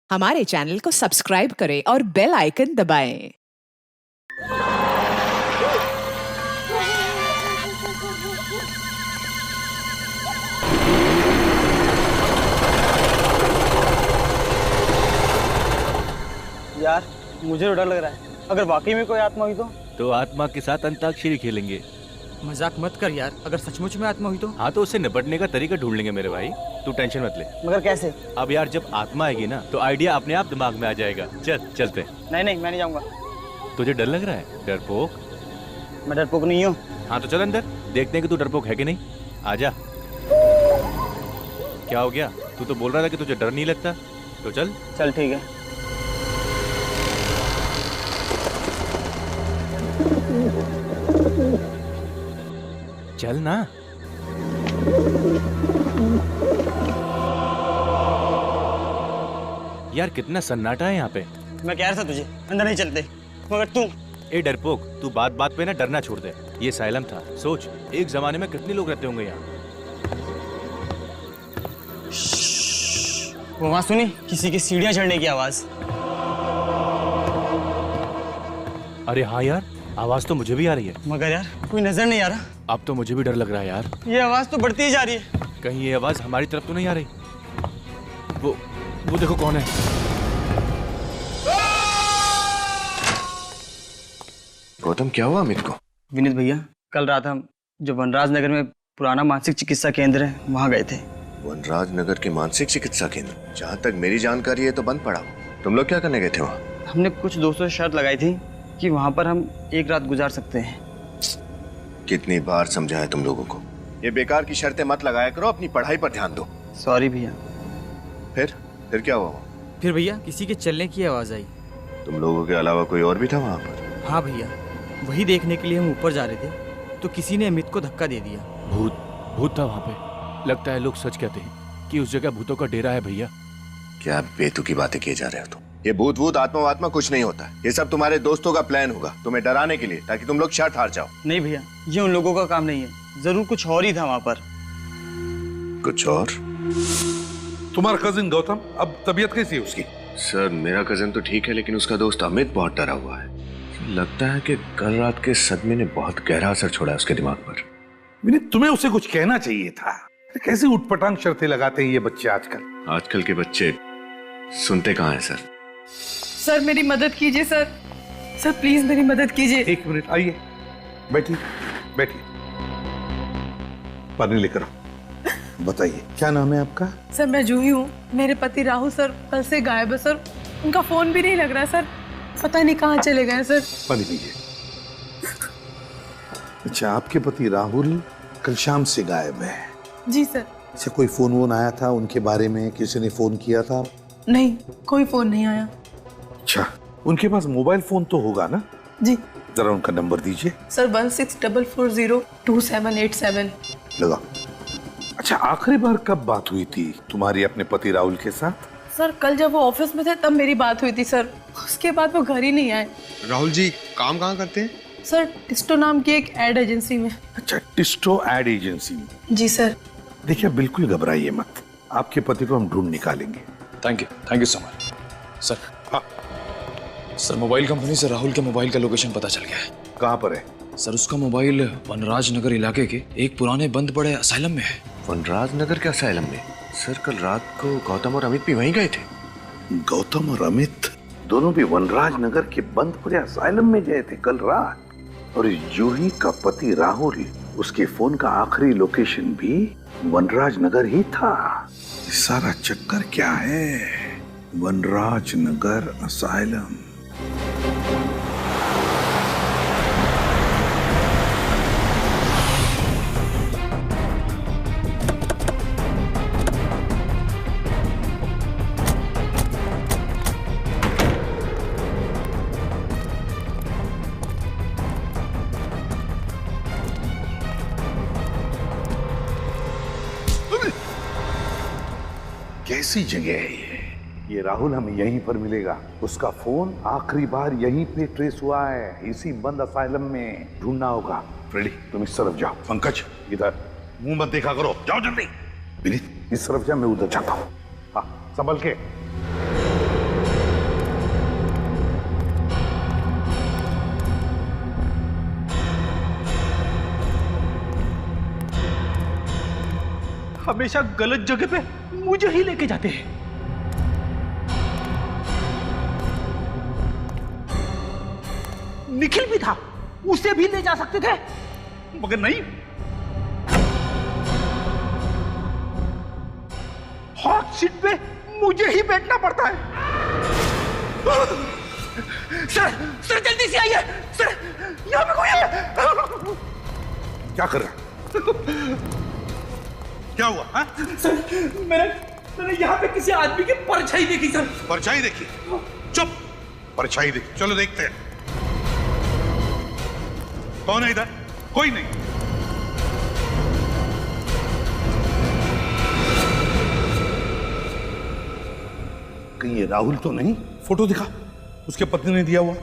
हमारे चैनल को सब्सक्राइब करें और बेल आइकन दबाएं। यार मुझे तो डर लग रहा है, अगर वाकई में कोई आत्मा हुई तो आत्मा के साथ अंताक्षरी खेलेंगे। मजाक मत कर यार, अगर सचमुच में आत्मा हुई तो? हाँ तो उससे निपटने का तरीका ढूंढ लेंगे मेरे भाई, तू टेंशन मत ले। मगर कैसे? अब यार जब आत्मा आएगी ना तो आइडिया अपने आप दिमाग में आ जाएगा। चलते। नहीं मैं नहीं जाऊंगा। तुझे डर लग रहा है? डरपोक? मैं डरपोक नहीं हूँ। हाँ तो चल अंदर, देखते हैं कि तू डरपोक है कि नहीं। आजा। क्या हो गया? तू तो बोल रहा था कि तुझे डर नहीं लगता। तो चल ठीक है। चल ना। यार कितना सन्नाटा है यहाँ पे। मैं कह रहा था तुझे अंदर नहीं चलते, मगर तू। ए डरपोक, तू बात बात पे ना डरना छोड़ दे। ये साइलम था, सोच एक जमाने में कितने लोग रहते होंगे यहाँ। वो आवाज सुनी? किसी की सीढ़ियां चढ़ने की आवाज। अरे हाँ यार, आवाज तो मुझे भी आ रही है। मगर यार कोई नजर नहीं आ रहा। अब तो मुझे भी डर लग रहा है यार। ये आवाज तो बढ़ती ही जा रही है। कहीं ये आवाज हमारी तरफ तो नहीं आ रही? वो देखो कौन है। गौतम क्या हुआ अमित को? विनीत भैया, कल रात हम जो वनराज नगर में पुराना मानसिक चिकित्सा केंद्र है वहाँ गए थे। वनराज नगर के मानसिक चिकित्सा केंद्र? जहाँ तक मेरी जानकारी है तो बंद पड़ा। तुम लोग क्या करने गए थे वहाँ? हमने कुछ दोस्तों से शर्त लगाई थी कि वहाँ पर हम एक रात गुजार सकते हैं। कितनी बार समझाया तुम लोगों को, ये बेकार की शर्तें मत लगाया करो, अपनी पढ़ाई पर ध्यान दो। सॉरी भैया। फिर क्या हुआ? फिर भैया किसी के चलने की आवाज आई। तुम लोगों के अलावा कोई और भी था वहाँ पर? हाँ भैया, वही देखने के लिए हम ऊपर जा रहे थे तो किसी ने अमित को धक्का दे दिया। भूत था वहाँ पे। लगता है लोग सच कहते हैं कि उस जगह भूतों का डेरा है भैया। क्या बेतुकी बातें किए जा रहे हो तुम? ये भूत आत्मा कुछ नहीं होता। ये सब तुम्हारे दोस्तों का प्लान होगा तुम्हें डराने के लिए, ताकि तुम लोग शर्त हार जाओ। नहीं भैया, ये उन लोगों का काम नहीं है। जरूर कुछ और ही था वहाँ पर। कुछ और? तुम्हारा कजिन गौतम, अब तबीयत कैसी है उसकी? सर मेरा कजिन तो ठीक है, लेकिन उसका दोस्त अमित बहुत डरा हुआ है। लगता है कि कल रात के सदमे ने बहुत गहरा असर छोड़ा है उसके दिमाग पर। विनीत, तुम्हें उसे कुछ कहना चाहिए था। कैसे उठपटांग शर्तें लगाते हैं ये बच्चे आजकल। आजकल के बच्चे सुनते कहाँ हैं सर। सर मेरी मदद कीजिए सर प्लीज मेरी मदद कीजिए। एक मिनट, आइए बैठिए। पानी लेकर आओ। बताइए क्या नाम है आपका? सर मैं जूही हूँ। मेरे पति राहुल सर कल से गायब है सर। उनका फोन भी नहीं लग रहा है सर, पता नहीं कहाँ चले गए सर। पानी पीजिए। अच्छा, आपके पति राहुल कल शाम से गायब है? जी सर। अच्छा, कोई फोन वोन आया था उनके बारे में? किसी ने फोन किया था? नहीं, कोई फोन नहीं आया। अच्छा, उनके पास मोबाइल फोन तो होगा ना? जी। जरा उनका नंबर दीजिए। सर 1644028787। लगा। अच्छा, आखिरी बार कब बात हुई थी तुम्हारी अपने पति राहुल के साथ? सर कल जब वो ऑफिस में थे तब मेरी बात हुई थी सर। उसके बाद वो घर ही नहीं आए। राहुल जी काम कहाँ करते हैं? सर टिस्टो नाम की एक एड एजेंसी में। अच्छा, टिस्टो एड एजेंसी में? जी सर। देखिए बिल्कुल घबराइए मत, आपके पति को हम ढूंढ निकालेंगे। Thank you so much sir. हाँ सर, मोबाइल कंपनी से राहुल के मोबाइल का लोकेशन पता चल गया है। कहाँ पर है? सर उसका मोबाइल वनराज नगर इलाके के एक पुराने बंद पड़े असाइलम में है। वनराज नगर के असाइलम में? सर कल रात को गौतम और अमित भी वहीं गए थे। गौतम और अमित दोनों भी वनराज नगर के बंद पड़े असाइलम में गए थे कल रात। और जूही का पति राहुल, उसके फोन का आखिरी लोकेशन भी वनराज नगर ही था। सारा चक्कर क्या है? वनराज नगर असाइलम। कैसी जगह है ये राहुल हमें यहीं पर मिलेगा। उसका फोन आखिरी बार यहीं पे ट्रेस हुआ है, इसी बंद असाइलम में। ढूंढना होगा। फ्रेडी तुम इस तरफ जाओ। पंकज इधर, मुंह मत देखा करो, जाओ जल्दी। विनीत इस तरफ जा, मैं उधर जाता हूँ। हाँ संभल के। हमेशा गलत जगह पे मुझे ही लेके जाते हैं। निखिल भी था, उसे भी ले जा सकते थे, मगर नहीं। हॉट सीट पे मुझे ही बैठना पड़ता है। सर जल्दी से आइए सर, यहाँ पे कोई है। क्या कर रहा है? क्या हुआ? हा? सर मैंने यहाँ पे किसी आदमी की परछाई देखी सर। परछाई देखी? चुप, परछाई देखी, चलो देखते हैं कौन है इधर। कोई नहीं। कहीं ये राहुल तो नहीं? फोटो दिखा, उसके पत्नी ने दिया हुआ।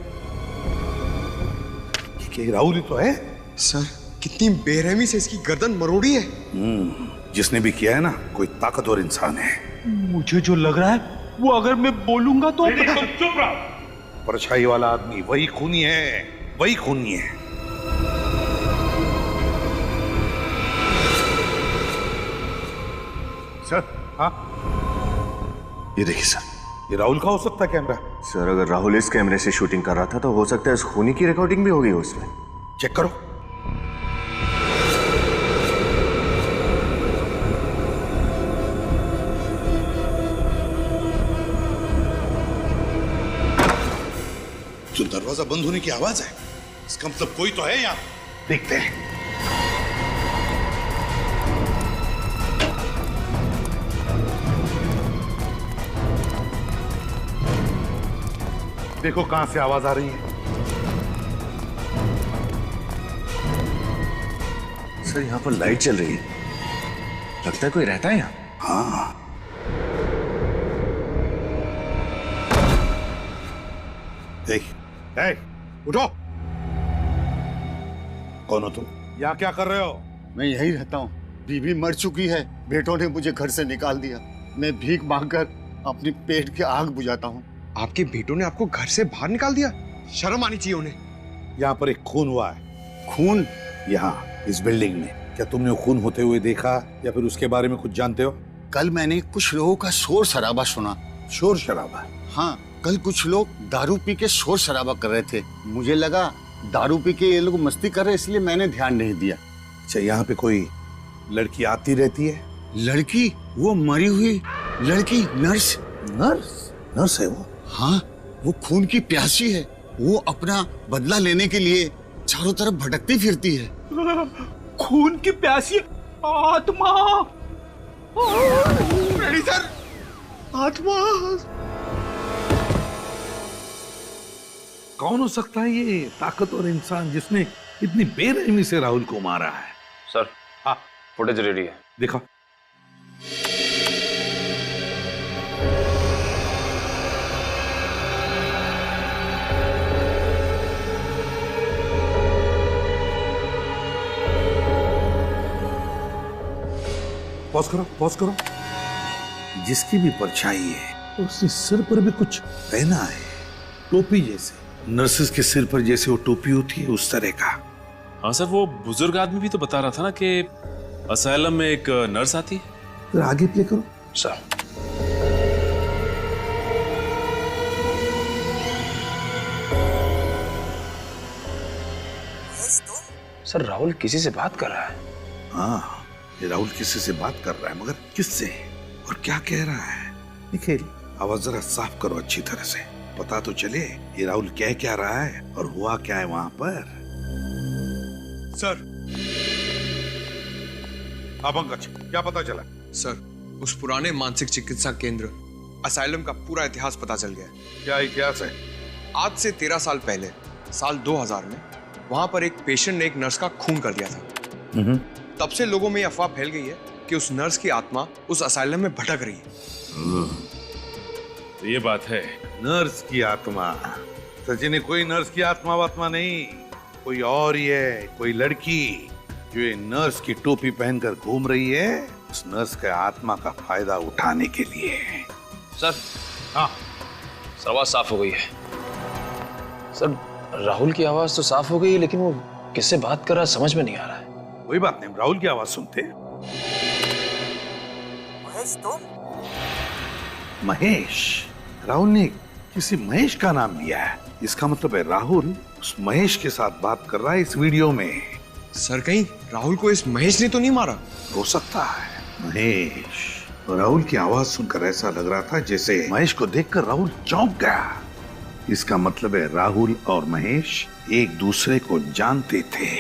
ये राहुल ही तो है। सर कितनी बेरहमी से इसकी गर्दन मरोड़ी है। जिसने भी किया है ना, कोई ताकतवर इंसान है। मुझे जो लग रहा है वो अगर मैं बोलूंगा तो चुप रहो। परछाई वाला आदमी वही खूनी है, वही खूनी है। सर, हाँ ये देखिए सर, ये राहुल का हो सकता है कैमरा। सर अगर राहुल इस कैमरे से शूटिंग कर रहा था तो हो सकता है इस खूनी की रिकॉर्डिंग भी होगी उसमें। चेक करो। जो दरवाजा बंद होने की आवाज है, इसका मतलब कोई तो है यहाँ। देखते हैं। देखो कहां से आवाज आ रही है। सर यहाँ पर लाइट चल रही है, लगता है कोई रहता है यहाँ। हाँ, उठो। कौन हो तुम? यहाँ क्या कर रहे हो? मैं यही रहता हूँ। बीवी मर चुकी है, बेटों ने मुझे घर से निकाल दिया। मैं भीख मांगकर अपनी पेट की आग बुझाता हूँ। आपके बेटों ने आपको घर से बाहर निकाल दिया? शर्म आनी चाहिए उन्हें। यहाँ पर एक खून हुआ है। खून? यहाँ इस बिल्डिंग में। क्या तुमने वो खून होते हुए देखा या फिर उसके बारे में कुछ जानते हो? कल मैंने कुछ लोगों का शोर शराबा सुना। शोर शराबा? हाँ, कल कुछ लोग दारू पी के शोर शराबा कर रहे थे। मुझे लगा दारू पी के ये लोग मस्ती कर रहे, इसलिए मैंने ध्यान नहीं दिया। अच्छा, यहाँ पे कोई लड़की आती रहती है? लड़की? वो मरी हुई लड़की, नर्स। नर्स? नर्स है वो? हाँ, वो खून की प्यासी है। वो अपना बदला लेने के लिए चारों तरफ भटकती फिरती है। खून की प्यासी आत्मा। सर, आत्मा। कौन हो सकता है ये ताकतवर इंसान जिसने इतनी बेरहमी से राहुल को मारा है? सर, हाँ, फुटेज रेडी है, देखो। पॉज करो, पॉज करो। जिसकी भी परछाई है उसने सिर पर भी कुछ पहना है, टोपी जैसे। नर्सेस के सिर पर जैसे वो टोपी होती है, उस तरह का। हाँ सर, वो बुजुर्ग आदमी भी तो बता रहा था ना कि असाइलम में एक नर्स आती है। फिर आगे प्ले करो। सर, सर राहुल किसी से बात कर रहा है। हाँ, ये राहुल किसी से बात कर रहा है, मगर किससे और क्या कह रहा है? निखिल, आवाज जरा साफ करो अच्छी तरह से, पता तो चले ये राहुल कह क्या रहा है और हुआ क्या है वहां पर। सर, पंकज, क्या पता चला? सर उस पुराने मानसिक चिकित्सा केंद्र असाइलम का पूरा इतिहास पता चल गया। क्या इतिहास है? आज से 13 साल पहले, साल 2000 में वहां पर एक पेशेंट ने एक नर्स का खून कर दिया था। तब से लोगों में यह अफवाह फैल गई है कि उस नर्स की आत्मा उस असाइलम में भटक रही है। तो ये बात है। नर्स की आत्मा? सचिन, कोई नर्स की आत्मा वात्मा नहीं, कोई और ही है, कोई लड़की जो ये नर्स की टोपी पहनकर घूम रही है, उस नर्स के आत्मा का फायदा उठाने के लिए। सर, हाँ, आवाज साफ हो गई है। सर, राहुल की आवाज तो साफ हो गई है, लेकिन वो किससे बात कर रहा है समझ में नहीं आ रहा है। कोई बात नहीं, राहुल की आवाज सुनते। महेश तुम? महेश? राहुल ने किसी महेश का नाम लिया है। इसका मतलब है राहुल उस महेश के साथ बात कर रहा है इस वीडियो में। सर कहीं राहुल को इस महेश ने तो नहीं मारा? हो सकता है। महेश, राहुल की आवाज सुनकर ऐसा लग रहा था जैसे महेश को देखकर राहुल चौंक गया। इसका मतलब है राहुल और महेश एक दूसरे को जानते थे।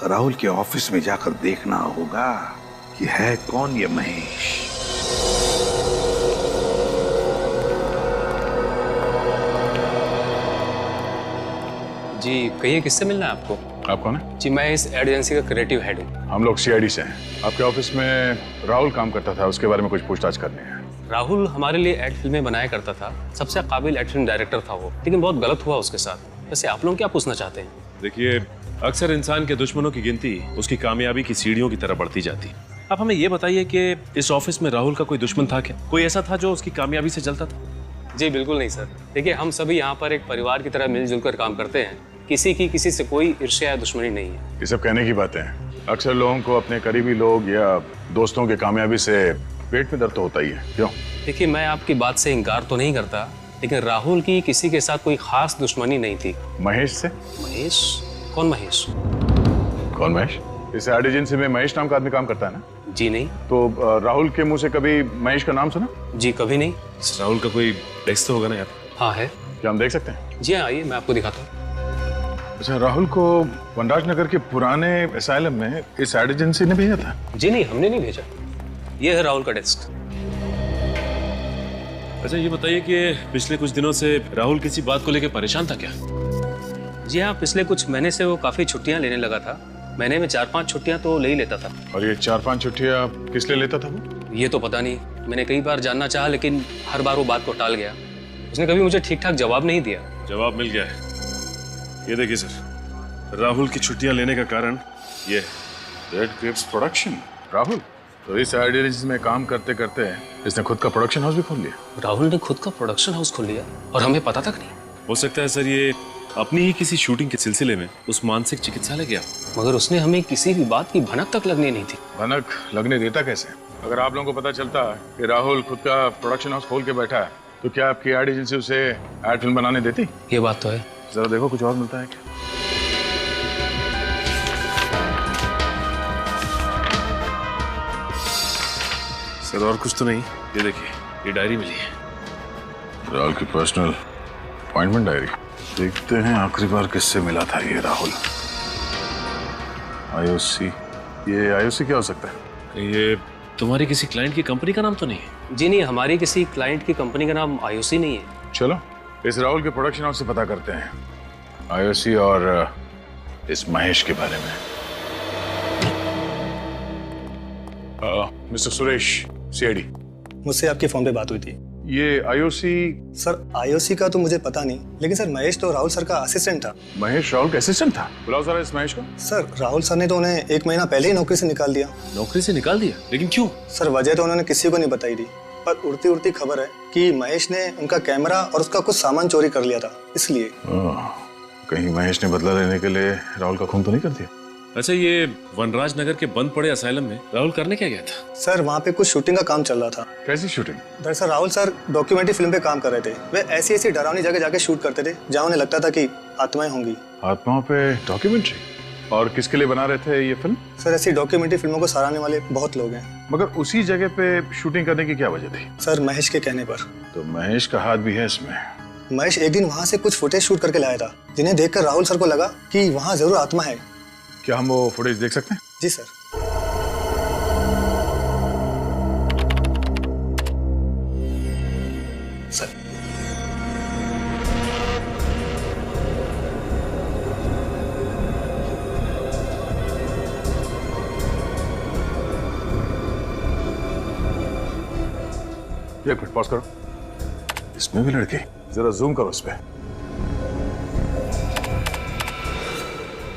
राहुल के ऑफिस में जाकर देखना होगा कि है कौन ये महेश। जी कहिए, किससे मिलना है आपको? आप कौन है? जी मैं इस एड एजेंसी का क्रिएटिव हेड हूँ। हम लोग सीआईडी से हैं। आपके ऑफिस में राहुल काम करता था, उसके बारे में कुछ पूछताछ करनी है। राहुल हमारे लिए एड फिल्में बनाया करता था, सबसे काबिल एड फिल्म डायरेक्टर था वो, लेकिन बहुत गलत हुआ उसके साथ। वैसे आप लोग क्या पूछना चाहते हैं? देखिए, अक्सर इंसान के दुश्मनों की गिनती उसकी कामयाबी की सीढ़ियों की तरह बढ़ती जाती है। आप हमें ये बताइए कि इस ऑफिस में राहुल का कोई दुश्मन था क्या? कोई ऐसा था जो उसकी कामयाबी से जलता था? जी बिल्कुल नहीं सर। देखिए, हम सभी यहाँ पर एक परिवार की तरह मिलजुल कर काम करते हैं। किसी की किसी से कोई ईर्ष्या या दुश्मनी नहीं है। ये सब कहने की बातें हैं। अक्सर लोगों को अपने करीबी लोग या दोस्तों के कामयाबी से पेट में दर्द तो होता ही है। क्यों? देखिए, मैं आपकी बात से इनकार तो नहीं करता, लेकिन राहुल की किसी के साथ कोई खास दुश्मनी नहीं थी। महेश से? महेश? कौन महेश? कौन महेश? इस एड एजेंसी में महेश नाम का आदमी काम करता है ना? जी नहीं। तो राहुल के मुंह से कभी महेश का नाम सुना? जी कभी नहीं। राहुल का कोई डेस्क तो होगा ना यार? हाँ है। क्या हम देख सकते हैं? जी हाँ, आइए मैं आपको दिखाता हूँ। अच्छा, राहुल को वनराज नगर के पुराने असाइलम में इस एड एजेंसी ने भेजा था? जी नहीं, हमने नहीं भेजा। ये है राहुल का डेस्क। अच्छा ये बताइए कि पिछले कुछ दिनों से राहुल किसी बात को लेकर परेशान था क्या? जी हाँ, पिछले कुछ महीने से वो काफी छुट्टियां लेने लगा था। महीने में 4-5 छुट्टियां तो ले ही लेता था। और ये 4-5 छुट्टियां किस लिए लेता था वो? ये तो पता नहीं। मैंने कई बार जानना चाहा, लेकिन हर बार वो बात को टाल गया। उसने कभी मुझे ठीक ठाक जवाब नहीं दिया। जवाब मिल गया है। ये देखिए सर, राहुल की छुट्टियां लेने का कारण ये रेड ग्रेप्स प्रोडक्शन। राहुल तो इस एड एजेंसी में काम करते करते इसने खुद का प्रोडक्शन हाउस भी खोल लिया। राहुल ने खुद का प्रोडक्शन हाउस खोल लिया और हमें पता तक नहीं। हो सकता है सर ये अपनी ही किसी शूटिंग के सिलसिले में उस मानसिक चिकित्सालय गया, मगर उसने हमें किसी भी बात की भनक तक लगने नहीं थी। भनक लगने देता कैसे? अगर आप लोगों को पता चलता कि राहुल खुद का प्रोडक्शन हाउस खोल के बैठा है तो क्या आपकी एड एजेंसी उसे एड फिल्म बनाने देती? ये बात तो है। जरा देखो कुछ और मिलता है क्या? सर और कुछ तो नहीं। ये देखिए, ये डायरी मिली है। राहुल की पर्सनल अपॉइंटमेंट डायरी। देखते हैं आखिरी बार किससे मिला था ये राहुल। आईओसी। ये आईओसी क्या हो सकता है? ये तुम्हारी किसी क्लाइंट की कंपनी का नाम तो नहीं है? जी नहीं, हमारी किसी क्लाइंट की कंपनी का नाम आईओसी नहीं है। चलो इस राहुल के प्रोडक्शन हाउस से पता करते हैं आईओसी और इस महेश के बारे में। Mister Suresh, CID. मुझसे आपकी फोन पे बात हुई थी। ये आईओसी? सर आईओसी का तो मुझे पता नहीं, लेकिन सर महेश तो राहुल सर का असिस्टेंट था। महेश राहुल का असिस्टेंट था? बुलाओ जरा इस महेश को। सर राहुल सर ने तो उन्हें 1 महीना पहले ही नौकरी से निकाल दिया। नौकरी से निकाल दिया? लेकिन क्यों? सर वजह तो उन्होंने किसी को नहीं बताई थी, पर उड़ती उड़ती खबर है कि महेश ने उनका कैमरा और उसका कुछ सामान चोरी कर लिया था, इसलिए। कहीं महेश ने बदला लेने के लिए राहुल का खून तो नहीं कर दिया? अच्छा, ये वनराज नगर के बंद पड़े असाइलम में राहुल करने क्या गया था? सर वहाँ पे कुछ शूटिंग का काम चल रहा था। कैसी शूटिंग? दरअसल राहुल सर डॉक्यूमेंट्री फिल्म पे काम कर रहे थे। वे ऐसी ऐसी डरावनी जगह जाके शूट करते थे जहाँ उन्हें लगता था कि आत्माएं होंगी। आत्माओं पे डॉक्यूमेंट्री? और किसके लिए बना रहे थे ये फिल्म? सर ऐसी डॉक्यूमेंट्री फिल्मों को सराहने वाले बहुत लोग हैं। मगर उसी जगह पे शूटिंग करने की क्या वजह थी? सर महेश के कहने पर। तो महेश का हाथ भी है इसमें? महेश एक दिन वहाँ से कुछ फुटेज शूट करके लाया था, जिन्हें देखकर राहुल सर को लगा कि वहाँ जरूर आत्मा है। क्या हम वो फुटेज देख सकते हैं? जी सर। सर एक मिनट पॉज करो। इसमें भी लड़की? जरा जूम करो इस पे।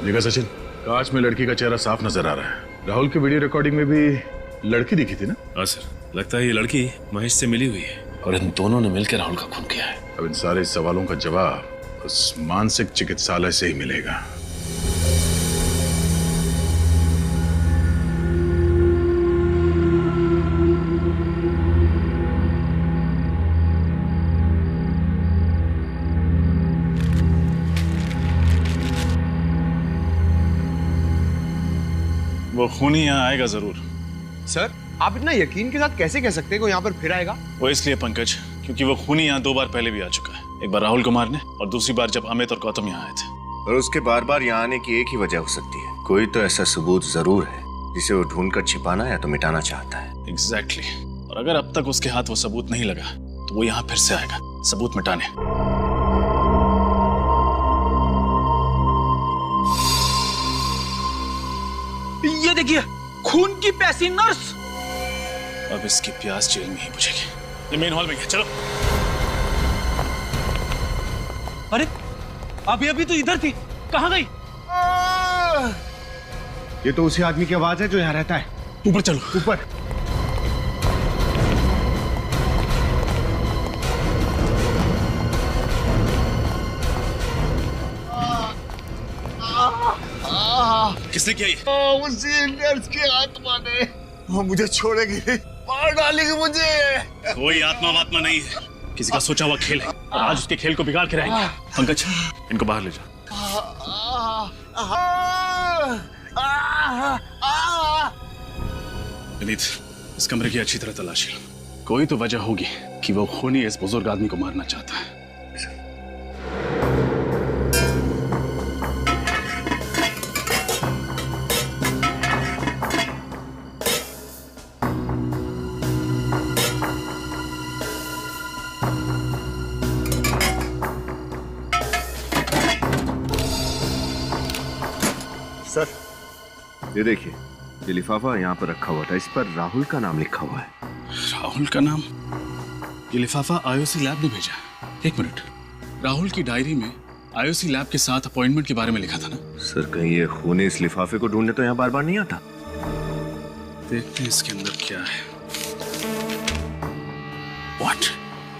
देखा सचिन, कांच में लड़की का चेहरा साफ नजर आ रहा है। राहुल की वीडियो रिकॉर्डिंग में भी लड़की दिखी थी ना? हाँ सर, लगता है ये लड़की महेश से मिली हुई है और इन दोनों ने मिलकर राहुल का खून किया है। अब इन सारे सवालों का जवाब उस मानसिक चिकित्सालय से ही मिलेगा। वो खूनी यहाँ आएगा जरूर। सर, आप इतना यकीन के साथ कैसे कह सकते हैं कि वो यहाँ पर फिर आएगा? वो इसलिए पंकज, क्योंकि वो खूनी यहाँ 2 बार पहले भी आ चुका है। एक बार राहुल को मारने और दूसरी बार जब अमित और गौतम यहाँ आए थे। और उसके बार बार यहाँ आने की एक ही वजह हो सकती है, कोई तो ऐसा सबूत जरूर है जिसे वो ढूंढकर छिपाना या तो मिटाना चाहता है। एग्जैक्टली। और अगर अब तक उसके हाथ वो सबूत नहीं लगा तो वो यहाँ फिर से आएगा सबूत मिटाने। ये देखिए, खून की प्यासी नर्स। अब इसकी प्यास जेल में ही बुझेगी। ये मेन हॉल में है, चलो। अरे अभी तो इधर थी, कहाँ गई? ये तो उसी आदमी की आवाज है जो यहाँ रहता है। ऊपर चलो, ऊपर। किसने किया ये? उसी नर्स की आत्मा ने। वो मुझे छोड़ेगी, मार डालेगी मुझे। कोई आत्मा वात्मा नहीं है, किसी का सोचा हुआ खेल है और आज उसके खेल को बिगाड़ के रहेंगे। पंकज, इनको बाहर ले जा। विनीत, इस कमरे की अच्छी तरह तलाशी लो। कोई तो वजह होगी कि वो खूनी इस बुजुर्ग आदमी को मारना चाहता है। सर, ये देखिए, ये लिफाफा यहाँ पर रखा हुआ था, इस पर राहुल का नाम लिखा हुआ है। राहुल का नाम? ये लिफाफा आईओसी लैब ने भेजा। एक मिनट, राहुल की डायरी में आईओसी लैब के साथ अपॉइंटमेंट के बारे में लिखा था ना? सर, कहीं ये खूनी इस लिफाफे को ढूंढने तो यहाँ बार बार नहीं आता? देखते हैं इसके अंदर क्या है। What?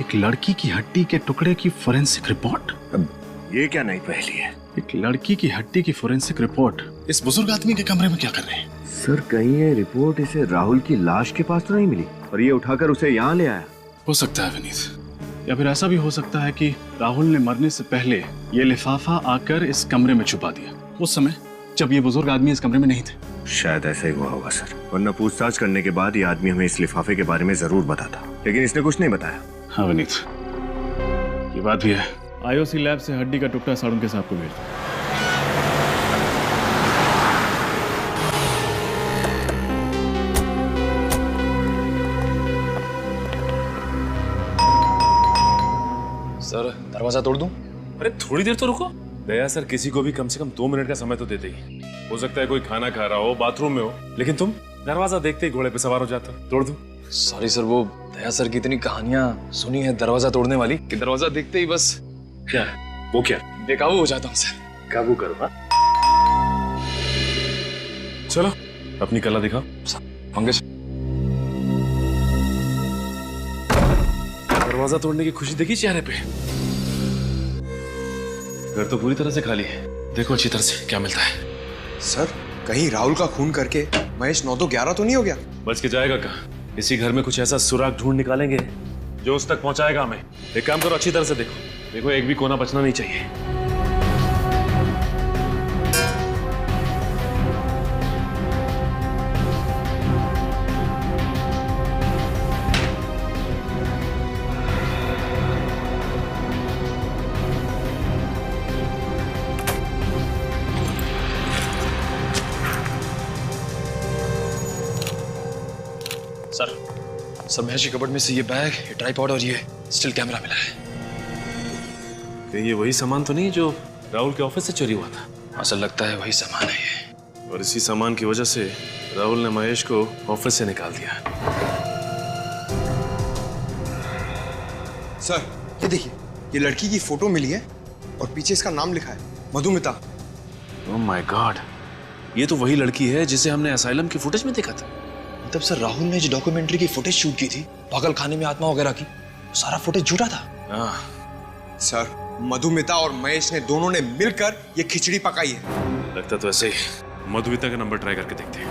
एक लड़की की हड्डी के टुकड़े की फोरेंसिक रिपोर्ट? अब ये क्या नई पहेली है? एक लड़की की हड्डी की फोरेंसिक रिपोर्ट इस बुजुर्ग आदमी के कमरे में क्या कर रहे हैं? सर, कहीं ये रिपोर्ट इसे राहुल की लाश के पास तो नहीं मिली और ये उठाकर उसे यहाँ ले आया? हो सकता है विनीत, या फिर ऐसा भी हो सकता है कि राहुल ने मरने से पहले ये लिफाफा आकर इस कमरे में छुपा दिया, उस समय जब ये बुजुर्ग आदमी इस कमरे में नहीं थे। शायद ऐसा ही हुआ होगा सर, वरना पूछताछ करने के बाद ये आदमी हमें इस लिफाफे के बारे में जरूर बताता, लेकिन इसने कुछ नहीं बताया। हाँ विनीत, ये बात भी है। आईओसी लैब से हड्डी का टुकड़ा साड़ुन के साहब को भेज दो। सर, दरवाजा तोड़ दूं? अरे थोड़ी देर तो रुको। दया सर, किसी को भी कम से कम 2 मिनट का समय तो देते ही। हो सकता है कोई खाना खा रहा हो, बाथरूम में हो, लेकिन तुम दरवाजा देखते ही घोड़े पे सवार हो जाते हो। तोड़ दूं? सॉरी सर, वो दया सर की इतनी कहानियां सुनी है दरवाजा तोड़ने वाली कि दरवाजा देखते ही बस क्या वो क्या बेकाबू हो जाता हूँ सर। काबू करो। चलो अपनी कला दिखाओ। पंकज, दरवाजा तोड़ने की खुशी देखी चेहरे पे। घर तो पूरी तरह से खाली है, देखो अच्छी तरह से क्या मिलता है। सर, कहीं राहुल का खून करके महेश 9 तो 11 तो नहीं हो गया? बच के जाएगा कहाँ? इसी घर में कुछ ऐसा सुराग ढूंढ निकालेंगे जो उस तक पहुंचाएगा हमें। एक काम करो, अच्छी तरह से देखो, एक भी कोना बचना नहीं चाहिए। सर महेश की कबर्ड में से ये बैग, ये ट्राइपॉड और ये स्टिल कैमरा मिला है। कहीं ये वही सामान तो नहीं जो राहुल के ऑफिस से चोरी हुआ था? ऐसा लगता है वही सामान है ये। और इसी सामान की वजह से राहुल ने महेश को ऑफिस से निकाल दिया। सर, ये देखिए, ये लड़की की फोटो मिली है और पीछे इसका नाम लिखा है, मधुमिता। ओह माय गॉड, ये तो वही लड़की है जिसे हमने असाइलम की फुटेज में देखा था। मतलब सर, राहुल ने जो डॉक्यूमेंट्री की फुटेज शूट की थी पागल खाने में आत्मा वगैरह की, सारा फुटेज झूठा था। हाँ सर, मधुमिता और महेश ने दोनों ने मिलकर ये खिचड़ी पकाई है। लगता तो ऐसे ही। मधुमिता का नंबर ट्राई करके देखते हैं।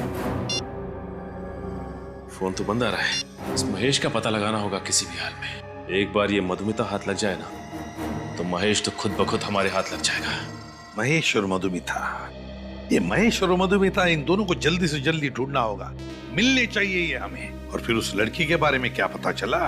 फोन तो बंद आ रहा है। इस महेश का पता लगाना होगा किसी भी हाल में। एक बार ये मधुमिता हाथ लग जाए ना तो महेश तो खुद ब खुद हमारे हाथ लग जाएगा। महेश और मधुमिता, ये महेश और मधुमिता, इन दोनों को जल्दी से जल्दी ढूंढना होगा। मिलने चाहिए ये हमें। और फिर उस लड़की के बारे में क्या पता चला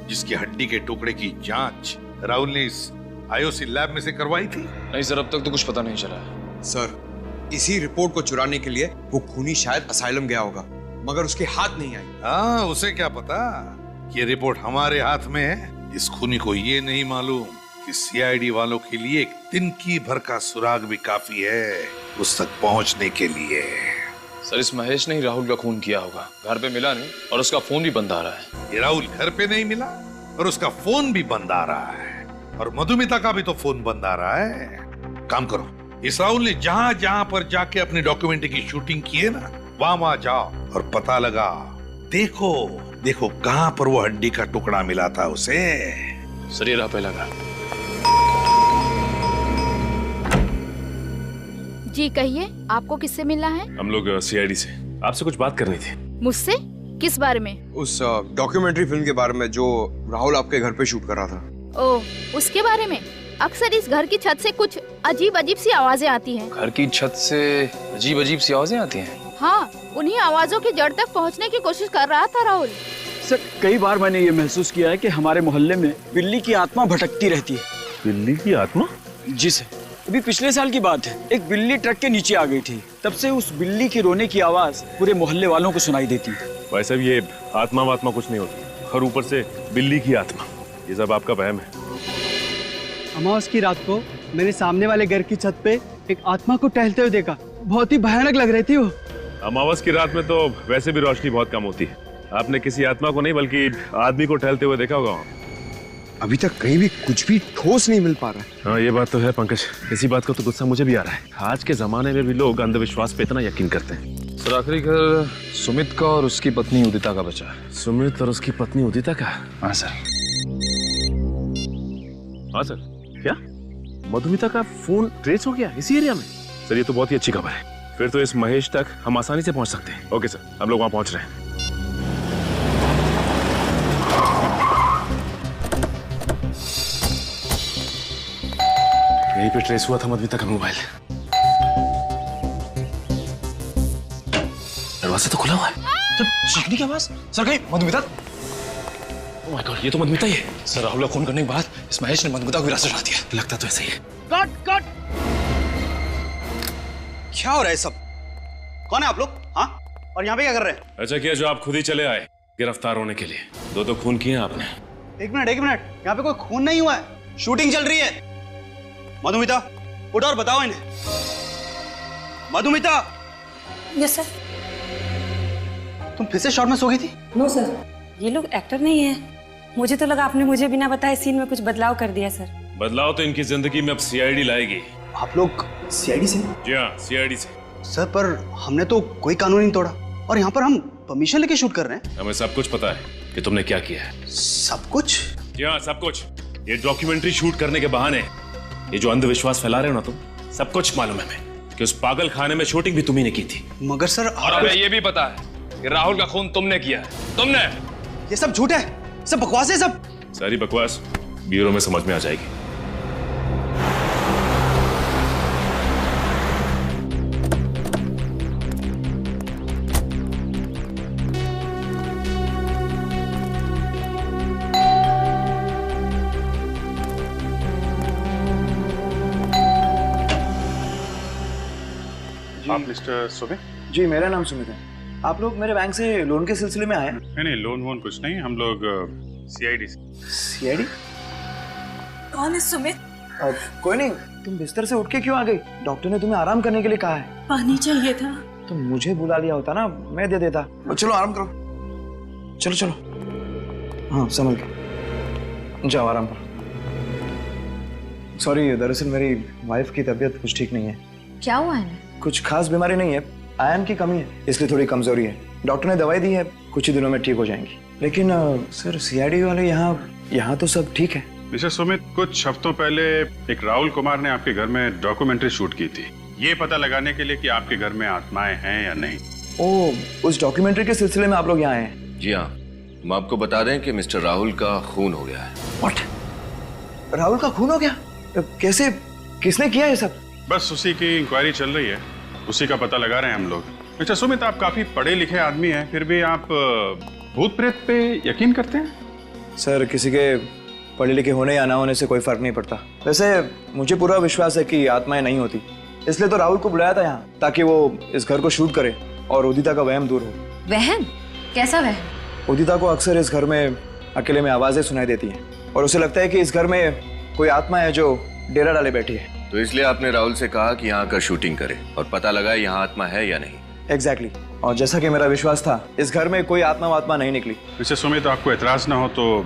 जिसकी हड्डी के टुकड़े की जांच राहुल ने इस आईओसी लैब में से करवाई थी? नहीं सर, अब तक तो कुछ पता नहीं चला। सर, इसी रिपोर्ट को चुराने के लिए वो खूनी शायद असाइलम गया होगा, मगर उसके हाथ नहीं आई। हाँ, उसे क्या पता कि ये रिपोर्ट हमारे हाथ में है। इस खूनी को ये नहीं मालूम कि सीआईडी वालों के लिए एक तिनकी भर का सुराग भी काफी है उस तक पहुंचने के लिए। सर, इस महेश ने ही राहुल का खून किया होगा। घर पे मिला नहीं और उसका फोन भी बंद आ रहा है। ये राहुल घर पे नहीं मिला और उसका फोन भी बंद आ रहा है, और मधुमिता का भी तो फोन बंद आ रहा है। काम करो, इस राहुल ने जहां जहां पर जाके अपनी डॉक्यूमेंट्री की शूटिंग की है ना, वहां जाओ और पता लगा। देखो देखो कहां पर वो हड्डी का टुकड़ा मिला था उसे। सर, ये रहा पहला घर। जी कहिए, आपको किससे मिलना है? हम लोग सीआईडी से आपसे कुछ बात करनी थी। मुझसे? किस बारे में? उस डॉक्यूमेंट्री फिल्म के बारे में जो राहुल आपके घर पे शूट कर रहा था। ओह, उसके बारे में? अक्सर इस घर की छत से कुछ अजीब अजीब सी आवाजें आती हैं। घर की छत से अजीब अजीब सी आवाजें आती हैं? हाँ, उन्हीं आवाजों की जड़ तक पहुंचने की कोशिश कर रहा था राहुल। सर, कई बार मैंने ये महसूस किया है कि हमारे मोहल्ले में बिल्ली की आत्मा भटकती रहती है। बिल्ली की आत्मा? जी सर, अभी पिछले साल की बात है। एक बिल्ली ट्रक के नीचे आ गई थी। तब से उस बिल्ली की रोने की आवाज पूरे मोहल्ले वालों को सुनाई देती है। वैसे भी ये आत्मा वात्मा कुछ नहीं होती, और ऊपर से बिल्ली की आत्मा, ये सब आपका वहम है। अमावस की रात को मैंने सामने वाले घर की छत पे एक आत्मा को टहलते हुए देखा। बहुत ही भयानक लग रही थी वो। अमावस की रात में तो वैसे भी रोशनी बहुत कम होती है। आपने किसी आत्मा को नहीं बल्कि आदमी को टहलते हुए देखा होगा। अभी तक कहीं भी कुछ भी ठोस नहीं मिल पा रहा है। हाँ, ये बात तो है पंकज। इसी बात का तो गुस्सा मुझे भी आ रहा है। आज के जमाने में भी लोग अंधविश्वास पे इतना यकीन करते हैं। सर, आखिरी घर सुमित का और उसकी पत्नी उदिता का बचा है। सुमित और उसकी पत्नी उदिता का? हाँ सर। हाँ सर, क्या मधुमिता का फोन ट्रेस हो गया इसी एरिया में? सर, ये तो बहुत ही अच्छी खबर है। फिर तो इस महेश तक हम आसानी से पहुंच सकते हैं। ओके सर, हम लोग वहां पहुंच रहे हैं। यहीं पे ट्रेस हुआ था मधुमिता का मोबाइल। दरवाजा तो खुला हुआ है। सर, चीखने की आवाज। सर, कहीं मधुमिता? ओह माय गॉड, ये तो मधुमिता ही है। सर, राहुल का खून करने के बाद इस महेश ने मधुमिता को विरासत उठा दिया। लगता तो ऐसा ही है। Cut cut! क्या हो रहा है सब? कौन है आप लोग? हाँ, और यहाँ पे क्या कर रहे हैं? अच्छा किया जो आप खुद ही चले आए गिरफ्तार होने के लिए। दो तो खून किए आपने। एक मिनट, यहाँ पे कोई खून नहीं हुआ है, शूटिंग चल रही है। मधुमिता, उठो और बताओ इन्हें। मधुमिता! Yes sir. तुम फिर से शॉट में सो गई थी? नो सर, ये लोग एक्टर नहीं है। मुझे तो लगा आपने मुझे बिना बताए सीन में कुछ बदलाव कर दिया सर। बदलाव तो इनकी जिंदगी में अब सीआईडी लाएगी। आप लोग सीआईडी से? जी हाँ, सीआईडी से। सर, पर हमने तो कोई कानून नहीं तोड़ा, और यहाँ पर हम परमिशन लेके शूट कर रहे हैं। हमें सब कुछ पता है कि तुमने क्या किया है। सब कुछ? जी हाँ, सब कुछ। ये डॉक्यूमेंट्री शूट करने के बहाने ये जो अंधविश्वास फैला रहे हो ना तुम, सब कुछ मालूम है हमें कि उस पागल खाने में शूटिंग भी तुम्ही ने की थी। मगर सर, और हमें ये भी पता है कि राहुल का खून तुमने किया है। तुमने। ये सब झूठ है, सब बकवास है। सब सारी बकवास ब्यूरो में समझ में आ जाएगी। आप मिस्टर सुमित? जी, मेरा नाम सुमित है। आप लोग मेरे बैंक से लोन के सिलसिले में आए? नहीं, लोन वोन कुछ नहीं। हम लोग सीआईडी से। सीआईडी? कौन है सुमित? कोई नहीं। तुम बिस्तर से उठ के क्यों आ गई? डॉक्टर ने तुम्हें आराम करने के लिए कहा है। पानी चाहिए था। तुम मुझे बुला लिया होता ना, मैं दे देता। चलो आराम करो। चलो चलो। हाँ, संभल के जाओ, आराम करो। सॉरी, दरअसल मेरी वाइफ की तबीयत कुछ ठीक नहीं है। क्या हुआ है? कुछ खास बीमारी नहीं है, आयरन की कमी है, इसलिए थोड़ी कमजोरी है। डॉक्टर ने दवाई दी है, कुछ ही दिनों में ठीक हो जाएंगी। लेकिन सर, सीआईडी वाले यहाँ तो सब ठीक है। मिस्टर सुमित, कुछ हफ्तों पहले एक राहुल कुमार ने आपके घर में डॉक्यूमेंट्री शूट की थी, ये पता लगाने के लिए कि आपके घर में आत्माएं हैं या नहीं। ओह, उस डॉक्यूमेंट्री के सिलसिले में आप लोग यहाँ आए? जी हाँ, हम आपको बता दें कि मिस्टर राहुल का खून हो गया है। व्हाट? राहुल का खून हो गया? कैसे? किसने किया ये सब? बस उसी की इंक्वायरी चल रही है। उसी का पता लगा रहे हैं हम लोग। अच्छा सुमित, आप काफी पढ़े लिखे आदमी हैं, फिर भी आप भूत प्रेत पे यकीन करते हैं? सर, किसी के पढ़े लिखे होने या ना होने से कोई फर्क नहीं पड़ता। वैसे मुझे पूरा विश्वास है कि आत्माएं नहीं होती, इसलिए तो राहुल को बुलाया था यहाँ, ताकि वो इस घर को शूट करे और उदिता का वहम दूर हो। वहम? कैसा वहम? उदिता को अक्सर इस घर में अकेले में आवाजें सुनाई देती हैं और उसे लगता है कि इस घर में कोई आत्मा है जो डेरा डाले बैठी है। तो इसलिए आपने राहुल से कहा कि यहाँ आकर शूटिंग करे और पता लगा यहाँ आत्मा है या नहीं। एग्जैक्टली। और जैसा कि मेरा विश्वास था, इस घर में कोई आत्मा नहीं निकली। वैसे सुमित, आपको एतराज ना हो तो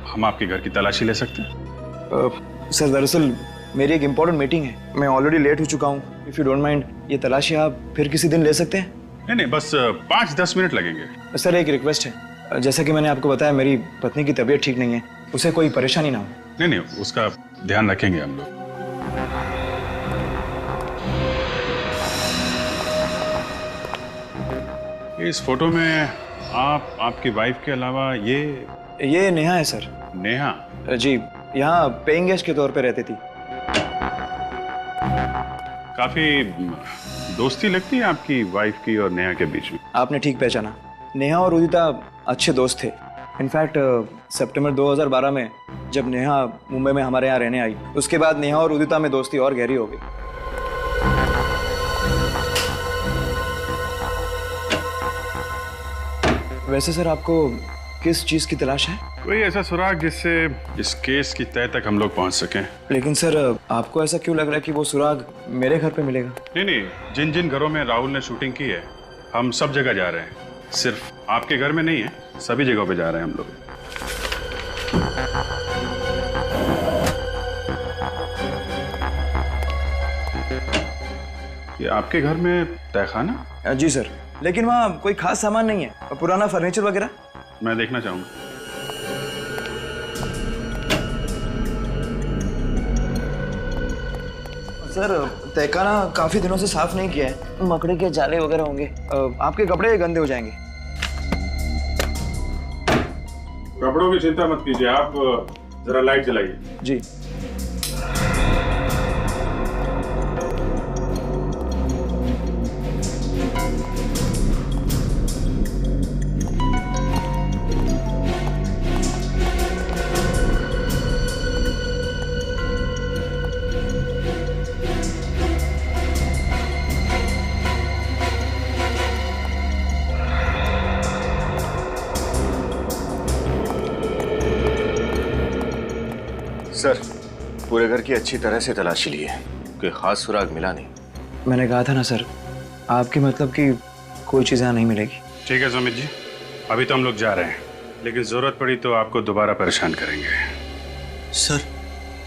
हम आपके घर की तलाशी ले सकते हैं? सर, दरअसल मेरी एक इम्पोर्टेंट मीटिंग है, मैं ऑलरेडी लेट हो चुका हूँ। इफ यू डोंट माइंड, ये तलाशी आप फिर किसी दिन ले सकते हैं? नहीं, बस 5-10 मिनट लगेंगे। सर, एक रिक्वेस्ट है, जैसा कि मैंने आपको बताया, मेरी पत्नी की तबीयत ठीक नहीं है, उसे कोई परेशानी ना हो। नहीं, उसका ध्यान रखेंगे हम लोग। इस फोटो में आप, आपकी वाइफ के अलावा ये नेहा है सर। नेहा? जी, यहाँ पेइंग गेस्ट के तौर पे रहती थी। काफी दोस्ती लगती है आपकी वाइफ की और नेहा के बीच में। आपने ठीक पहचाना, नेहा और उदिता अच्छे दोस्त थे। इनफैक्ट सितंबर 2012 में जब नेहा मुंबई में हमारे यहाँ रहने आई, उसके बाद नेहा और उदिता में दोस्ती और गहरी हो गई। वैसे सर, आपको किस चीज की तलाश है? कोई ऐसा सुराग जिससे इस केस की तह तक हम लोग पहुंच सकें। लेकिन सर, आपको ऐसा क्यों लग रहा है कि वो सुराग मेरे घर पे मिलेगा? नहीं, जिन जिन घरों में राहुल ने शूटिंग की है, हम सब जगह जा रहे हैं। सिर्फ आपके घर में नहीं है, सभी जगहों पे जा रहे हैं हम लोग। ये आपके घर में तहखाना? जी सर, लेकिन वहाँ कोई खास सामान नहीं है, पुराना फर्नीचर वगैरह। मैं देखना चाहूंगा। सर, तहखाना काफी दिनों से साफ नहीं किया है, मकड़ी के जाले वगैरह होंगे, आपके कपड़े गंदे हो जाएंगे। कपड़ों की चिंता मत कीजिए, आप जरा लाइट जलाइए। जी। सर, पूरे घर की अच्छी तरह से तलाशी ली है, कोई खास सुराग मिला नहीं। मैंने कहा था ना सर, आपके मतलब कि कोई चीज़ यहाँ नहीं मिलेगी। ठीक है सुमित जी, अभी तो हम लोग जा रहे हैं, लेकिन जरूरत पड़ी तो आपको दोबारा परेशान करेंगे। सर,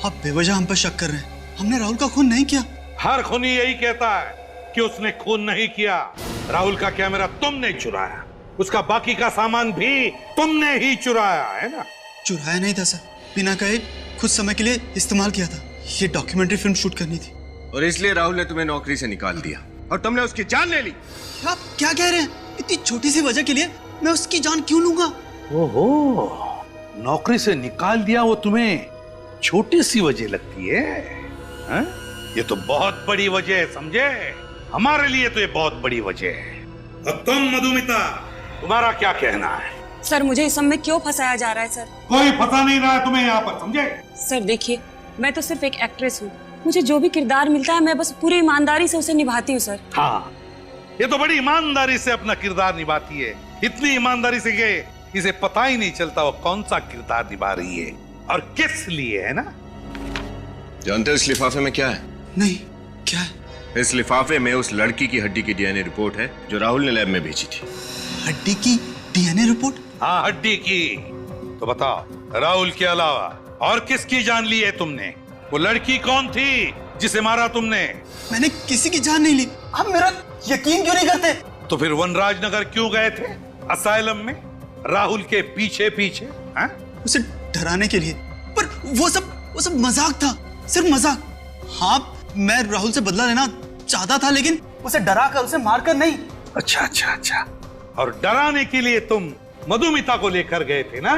आप बेवजह हम पर शक कर रहे हैं। हमने राहुल का खून नहीं किया। हर खूनी यही कहता है कि उसने खून नहीं किया। राहुल का कैमरा तुमने चुराया, उसका बाकी का सामान भी तुमने ही चुराया है ना? चुराया नहीं था सर, बिना कहे कुछ समय के लिए इस्तेमाल किया था। ये डॉक्यूमेंट्री फिल्म शूट करनी थी और इसलिए राहुल ने तुम्हें नौकरी से निकाल दिया और तुमने उसकी जान ले ली। आप क्या कह रहे हैं? इतनी छोटी सी वजह के लिए मैं उसकी जान क्यों लूंगा? ओहो, नौकरी से निकाल दिया वो तुम्हें छोटी सी वजह लगती है, हा? ये तो बहुत बड़ी वजह है, समझे? हमारे लिए तो ये बहुत बड़ी वजह है। अब तुम मधुमिता, तुम्हारा क्या कहना है? सर, मुझे इस सब में क्यों फंसाया जा रहा है सर? कोई फंसा नहीं रहा है तुम्हें यहाँ पर, समझे? सर देखिए, मैं तो सिर्फ एक एक्ट्रेस हूँ, मुझे जो भी किरदार मिलता है मैं बस पूरी ईमानदारी से उसे निभाती हूँ सर। हाँ, ये तो बड़ी ईमानदारी से अपना किरदार निभाती है, इतनी ईमानदारी से कि इसे पता ही नहीं चलता वो कौन सा किरदार निभा रही है और किस लिए, है ना? जानते हो इस लिफाफे में क्या है? नहीं, क्या है? इस लिफाफे में उस लड़की की हड्डी की डीएनए रिपोर्ट है जो राहुल ने लैब में भेजी थी। हड्डी की डीएनए रिपोर्ट? हाँ, हड्डी की। तो बताओ, राहुल के अलावा और किसकी जान ली है तुमने? वो लड़की कौन थी जिसे मारा तुमने? मैंने किसी की जान नहीं ली। आप मेरा यकीन क्यों नहीं करते? तो फिर वनराज नगर क्यों गए थे असाइलम में राहुल के पीछे पीछे? हाँ? उसे डराने के लिए। पर वो सब मजाक था, सिर्फ मजाक। हाँ, मैं राहुल से बदला लेना चाहता था, लेकिन उसे डरा कर, उसे मारकर नहीं। अच्छा। और डराने के लिए तुम मधुमिता को लेकर गए थे ना,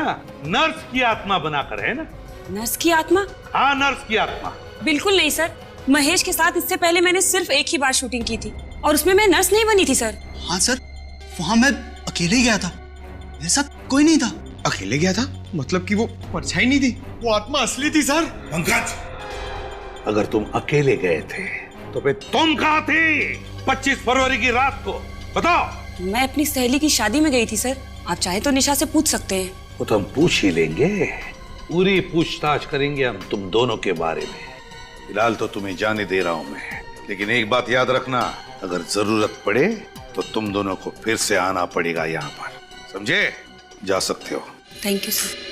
नर्स की आत्मा बनाकर, है ना? नर्स की आत्मा? हाँ, नर्स की आत्मा। बिल्कुल नहीं सर, महेश के साथ इससे पहले मैंने सिर्फ एक ही बार शूटिंग की थी। और उसमें मैं नर्स नहीं बनी थी सर। हाँ सर, वहां मैं अकेले ही गया था, मेरे साथ कोई नहीं था। अकेले गया था मतलब कि वो परछाई नहीं थी, वो आत्मा असली थी सर। पंकज, अगर तुम अकेले गए थे तो फिर तुम कहाँ थे 25 फरवरी की रात को? बताओ। मैं अपनी सहेली की शादी में गई थी सर। आप चाहे तो निशा से पूछ सकते हैं। वो तो हम पूछ ही लेंगे, पूरी पूछताछ करेंगे हम तुम दोनों के बारे में। फिलहाल तो तुम्हें जाने दे रहा हूं मैं, लेकिन एक बात याद रखना, अगर जरूरत पड़े तो तुम दोनों को फिर से आना पड़ेगा यहाँ पर, समझे? जा सकते हो। Thank you sir.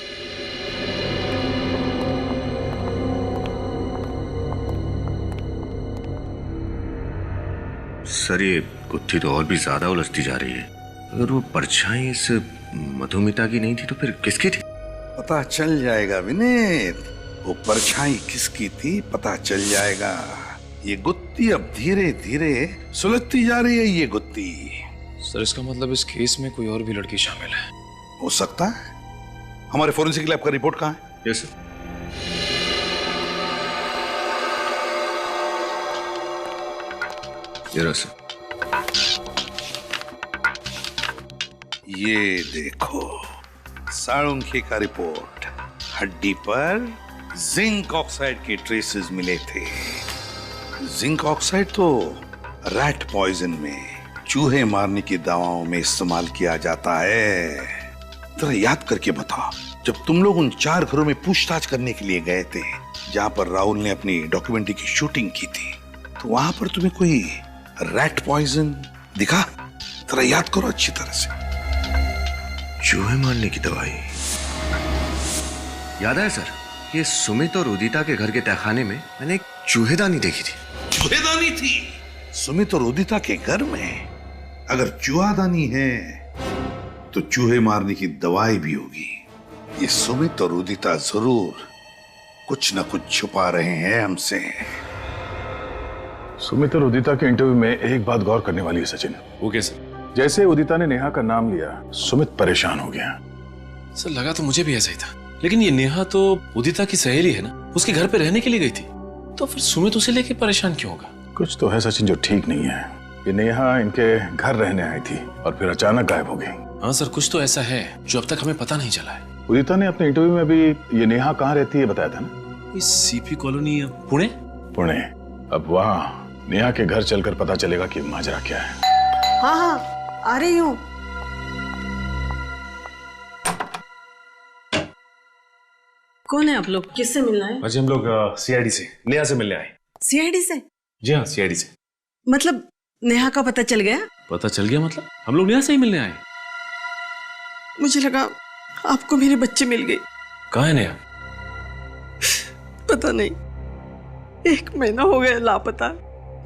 सर ये गुत्थी तो और भी ज्यादा उलझती जा रही है। अगर वो परछाई इस मधुमिता की नहीं थी तो फिर किसकी थी? पता चल जाएगा विनीत, वो परछाई किसकी थी पता चल जाएगा। ये गुत्थी अब धीरे धीरे सुलझती जा रही है। ये गुत्थी सर, इसका मतलब इस केस में कोई और भी लड़की शामिल है? हो सकता है। हमारे फोरेंसिक लैब का रिपोर्ट कहाँ है? Yes sir. ये देखो साळुंखे का रिपोर्ट। हड्डी पर जिंक ऑक्साइड के ट्रेसेस मिले थे। जिंक ऑक्साइड तो रैट पॉइजन में, चूहे मारने की दवाओं में इस्तेमाल किया जाता है। जरा याद करके बताओ, जब तुम लोग उन 4 घरों में पूछताछ करने के लिए गए थे जहां पर राहुल ने अपनी डॉक्यूमेंट्री की शूटिंग की थी, तो वहां पर तुम्हें कोई रैट पॉइजन दिखा? जरा याद करो अच्छी तरह से। चूहे मारने की दवाई याद है सर। ये सुमित और उदिता के घर के तहखाने में मैंने एक चूहेदानी देखी थी। चूहेदानी थी सुमित और उदिता के घर में? अगर चूहादानी है तो चूहे मारने की दवाई भी होगी। ये सुमित और उदिता जरूर कुछ न कुछ छुपा रहे हैं हमसे। सुमित और उदिता के इंटरव्यू में एक बात गौर करने वाली है सचिन। वो कैसे? जैसे उदिता ने नेहा का नाम लिया, सुमित परेशान हो गया। सर लगा तो मुझे भी ऐसा ही था, लेकिन ये नेहा तो उदिता की सहेली है ना, उसके घर पे रहने के लिए गई थी, तो फिर सुमित उसे लेके परेशान क्यों होगा? कुछ तो है सचिन जो ठीक नहीं है। ये नेहा इनके घर रहने आई थी और फिर अचानक गायब हो गई। हाँ सर, कुछ तो ऐसा है जो अब तक हमें पता नहीं चला है। उदिता ने अपने इंटरव्यू में भी ये नेहा कहाँ रहती है बताया था ना? इस सीपी कॉलोनी पुणे। पुणे। अब वहाँ नेहा के घर चलकर पता चलेगा कि माजरा क्या है। हाँ हाँ, आ रही हूँ। कौन है आप लोग? किससे मिलना है? आज हम लोग सीआईडी से, नेहा से मिलने आए। सीआईडी से? जी हाँ, सीआईडी से। मतलब नेहा का पता चल गया? पता चल गया मतलब? हम लोग नेहा से ही मिलने आए। मुझे लगा आपको मेरे बच्चे मिल गए। कहाँ है नेहा? पता नहीं, 1 महीना हो गया लापता।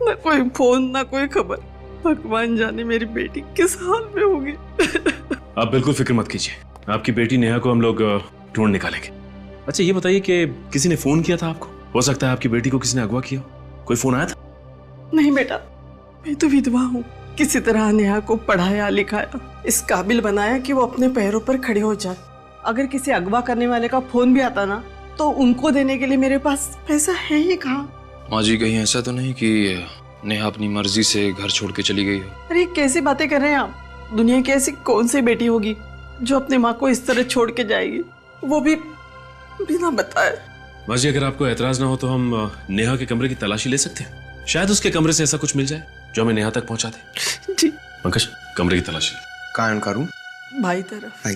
ना कोई फोन, ना कोई खबर। भगवान जाने मेरी बेटी किस हाल में होगी। आप बिल्कुल फिक्र मत कीजिए, आपकी बेटी नेहा को हम लोग ढूंढ निकालेंगे। अच्छा ये बताइए कि किसी ने फोन किया था आपको? हो सकता है आपकी बेटी को किसी ने अगवा किया। कोई फोन आया था? नहीं बेटा, मैं तो विधवा हूँ। किसी तरह नेहा को पढ़ाया लिखाया, इस काबिल बनाया कि वो अपने पैरों पर खड़े हो जाए। अगर किसी अगवा करने वाले का फोन भी आता ना, तो उनको देने के लिए मेरे पास पैसा है ही कहाँ। माँ जी कहीं ऐसा तो नहीं कि नेहा अपनी मर्जी से घर छोड़ के चली गई हो? अरे कैसी बातें कर रहे हैं आप? दुनिया की ऐसी कौन सी बेटी होगी जो अपनी माँ को इस तरह छोड़ के जाएगी, वो भी बिना बताए। माँ जी अगर आपको एतराज ना हो तो हम नेहा के कमरे की तलाशी ले सकते हैं। शायद उसके कमरे से ऐसा कुछ मिल जाए जो हमें नेहा तक पहुंचा दे। जी। पंकज, कमरे की तलाशी। कहाँ है उनका रूम? भाई तरफ।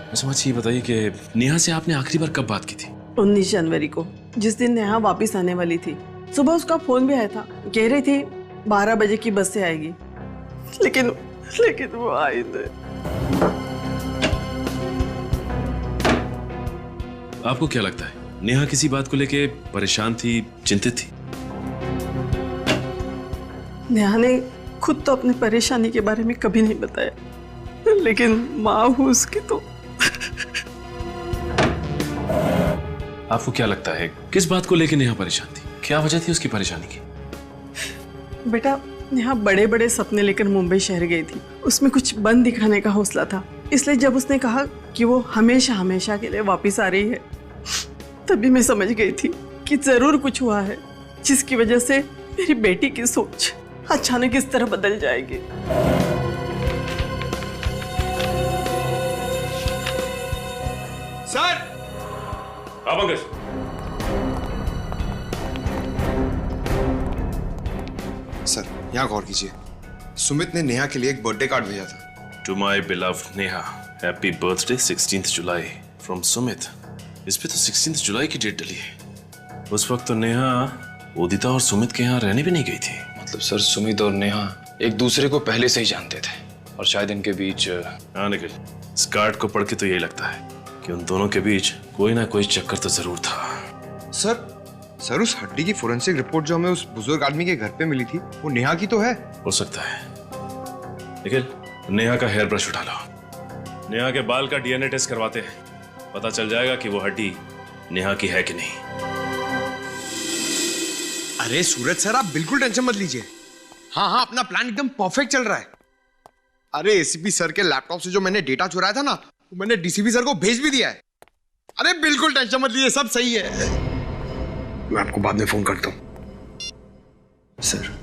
अच्छा माँ जी ये बताइए कि नेहा से आपने आखिरी बार कब बात की थी? 19 जनवरी को, जिस दिन नेहा वापस आने वाली थी। सुबह उसका फोन भी आया था, कह रही थी 12 बजे की बस से आएगी, लेकिन वो आई नहीं। आपको क्या लगता है नेहा किसी बात को लेके परेशान थी, चिंतित थी? नेहा ने खुद तो अपनी परेशानी के बारे में कभी नहीं बताया, लेकिन माँ हूँ उसकी तो। आपको क्या लगता है किस बात को लेके नेहा परेशान थी? क्या वजह थी उसकी परेशानी की? बेटा, नेहा बड़े बड़े सपने लेकर मुंबई शहर गई थी। उसमें कुछ बन दिखाने का हौसला था, इसलिए जब उसने कहा कि वो हमेशा हमेशा के लिए वापस आ रही है, तभी मैं समझ गई थी कि जरूर कुछ हुआ है। जिसकी वजह से मेरी बेटी की सोच अचानक इस तरह बदल जाएगी। सर। हाँ पंकज। सर यहाँ गौर कीजिए, सुमित ने नेहा के लिए एक बर्थडे कार्ड भेजा था। To my beloved Neha, happy birthday 16 July from Sumit. इस पे तो 16 जुलाई की डेट डली है। उस वक्त तो नेहा उदिता और सुमित के यहाँ रहने भी नहीं गई थी। मतलब सर, सुमित और नेहा एक दूसरे को पहले से ही जानते थे और शायद इनके बीच। हाँ निखिल, इस कार्ड को पढ़ के तो यही लगता है कि उन दोनों के बीच कोई ना कोई चक्कर तो जरूर था। सर उस हड्डी की फोरेंसिक रिपोर्ट जो हमें उस बुजुर्ग आदमी के घर पे मिली थी, वो नेहा की तो है। हो सकता है। निखिल, नेहा का हेयर ब्रश उठा लो। नेहा के बाल का डीएनए टेस्ट करवाते हैं, पता चल जाएगा कि वो हड्डी नेहा की है कि नहीं। अरे सूरज सर, आप बिल्कुल टेंशन मत लीजिए। हाँ, अपना प्लान एकदम परफेक्ट चल रहा है। अरे एसीपी सर के लैपटॉप से जो मैंने डेटा चुराया था ना, वो मैंने डीसीपी सर को भेज भी दिया है। अरे बिल्कुल टेंशन मत लीजिए, सब सही है। मैं आपको बाद में फोन करता हूं। सर,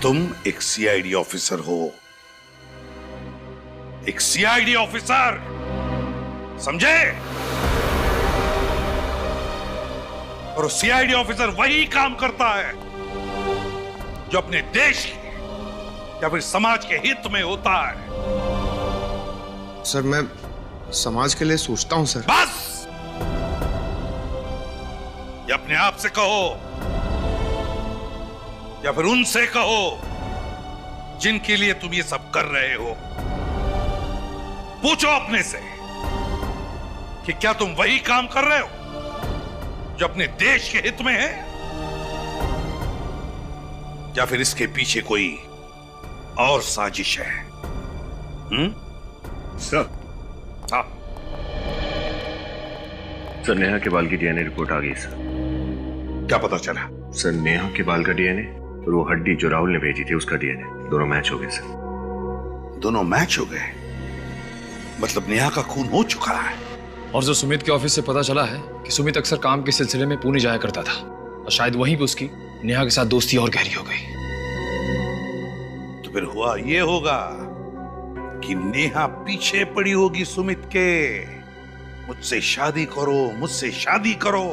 तुम एक सीआईडी ऑफिसर हो, एक सीआईडी ऑफिसर, समझे? और सीआईडी ऑफिसर वही काम करता है जो अपने देश या फिर समाज के हित में होता है। सर मैं समाज के लिए सोचता हूं सर। बस, ये अपने आप से कहो या फिर उनसे कहो जिनके लिए तुम ये सब कर रहे हो। पूछो अपने से कि क्या तुम वही काम कर रहे हो जो अपने देश के हित में है, या फिर इसके पीछे कोई और साजिश है? सर। हाँ सर, नेहा के बाल की डीएनए रिपोर्ट आ गई सर। क्या पता चला? सर, नेहा के बाल का डीएनए और वो हड्डी जो राहुल ने भेजी थी उसका डीएनए दोनों मैच हो गए सर। दोनों मैच हो गए? मतलब नेहा का खून हो चुका है। और जो सुमित के ऑफिस से पता चला है कि सुमित अक्सर काम के सिलसिले में पुणे जाया करता था और शायद वहीं पे उसकी नेहा के साथ दोस्ती और गहरी हो गई। तो फिर हुआ ये होगा कि नेहा पीछे पड़ी होगी सुमित के, मुझसे शादी करो, मुझसे शादी करो,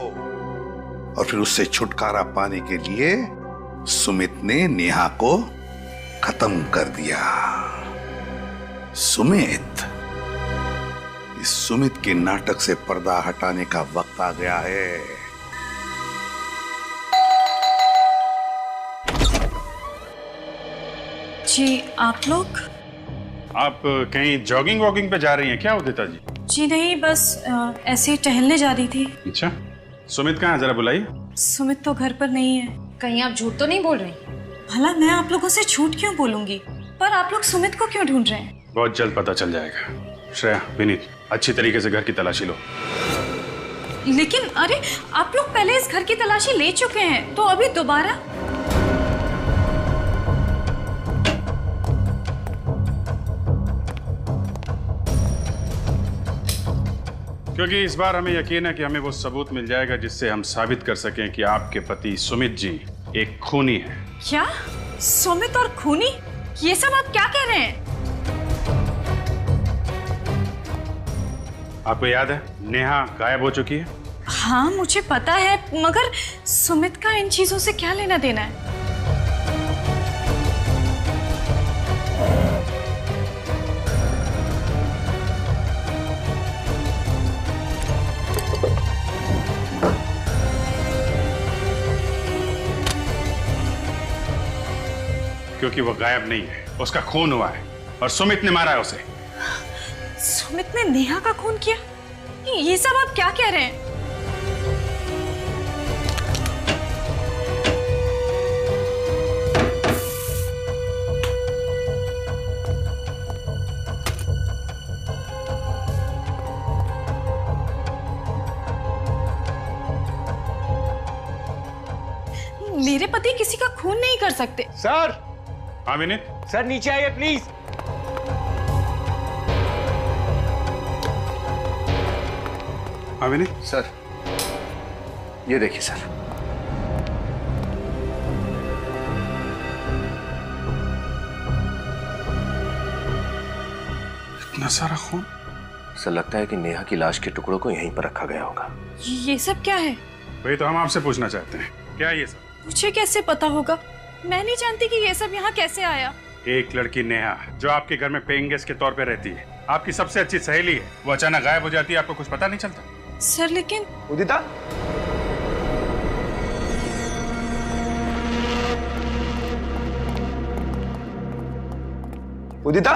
और फिर उससे छुटकारा पाने के लिए सुमित ने नेहा को खत्म कर दिया। सुमित, इस सुमित के नाटक से पर्दा हटाने का वक्त आ गया है। जी आप लोग? आप कहीं जॉगिंग वॉकिंग पे जा रही हैं क्या उदिता जी? जी नहीं, बस ऐसे ही टहलने जा रही थी। अच्छा, सुमित कहाँ है, जरा बुलाइए। सुमित तो घर पर नहीं है। कहीं आप झूठ तो नहीं बोल रही? भला मैं आप लोगों से झूठ क्यों बोलूंगी, पर आप लोग सुमित को क्यों ढूंढ रहे हैं? बहुत जल्द पता चल जाएगा। श्रेया, विनीत, अच्छी तरीके से घर की तलाशी लो। लेकिन अरे आप लोग पहले इस घर की तलाशी ले चुके हैं, तो अभी दोबारा? क्योंकि इस बार हमें यकीन है कि हमें वो सबूत मिल जाएगा जिससे हम साबित कर सकें कि आपके पति सुमित जी एक खूनी है। क्या? सुमित और खूनी? ये सब आप क्या कह रहे हैं? आपको याद है नेहा गायब हो चुकी है? हाँ मुझे पता है, मगर सुमित का इन चीजों से क्या लेना देना है? क्योंकि वो गायब नहीं है, उसका खून हुआ है और सुमित ने मारा है उसे। सुमित ने नेहा का खून किया? ये सब आप क्या कह रहे हैं? मेरे पति किसी का खून नहीं कर सकते। सर। हाँ विनीत। सर नीचे आइए प्लीज। हाँ विनीत। सर ये देखिए सर। इतना सारा खून। सर लगता है कि नेहा की लाश के टुकड़ों को यहीं पर रखा गया होगा। ये सब क्या है? वही तो हम आपसे पूछना चाहते हैं, क्या ये सब? मुझे कैसे पता होगा? मैं नहीं जानती कि ये सब यहाँ कैसे आया। एक लड़की नेहा जो आपके घर में पेइंग गेस्ट के तौर पे रहती है, आपकी सबसे अच्छी सहेली है, वो अचानक गायब हो जाती है, आपको कुछ पता नहीं चलता? सर लेकिन उदिता, उदिता,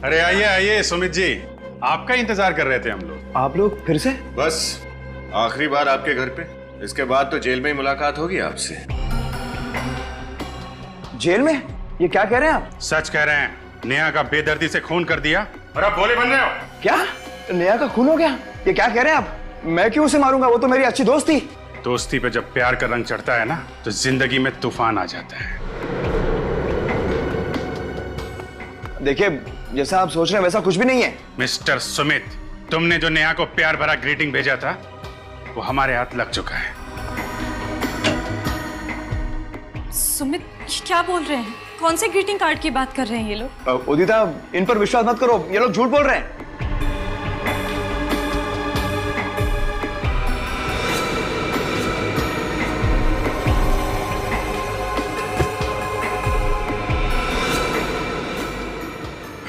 अरे आइए आइए सुमित जी, आपका इंतजार कर रहे थे हम लोग। आप लोग फिर से? बस आखिरी बार आपके घर पे, इसके बाद तो जेल में ही मुलाकात होगी आपसे। जेल में? ये क्या कह रहे हैं आप? सच कह रहे हैं, नेहा का बेदर्दी से खून कर दिया और आप भोले बन रहे हो। क्या? नेहा का खून हो गया? ये क्या कह रहे हैं आप? मैं क्यों उसे मारूंगा? वो तो मेरी अच्छी दोस्त थी। दोस्ती पे जब प्यार का रंग चढ़ता है ना, तो जिंदगी में तूफान आ जाता है। देखिए, जैसा आप सोच रहे हैं वैसा कुछ भी नहीं है। मिस्टर सुमित, तुमने जो नेहा को प्यार भरा ग्रीटिंग भेजा था, वो हमारे हाथ लग चुका है। सुमित क्या बोल रहे हैं? कौन से ग्रीटिंग कार्ड की बात कर रहे हैं ये लोग? उदिता, इन पर विश्वास मत करो, ये लोग झूठ बोल रहे हैं।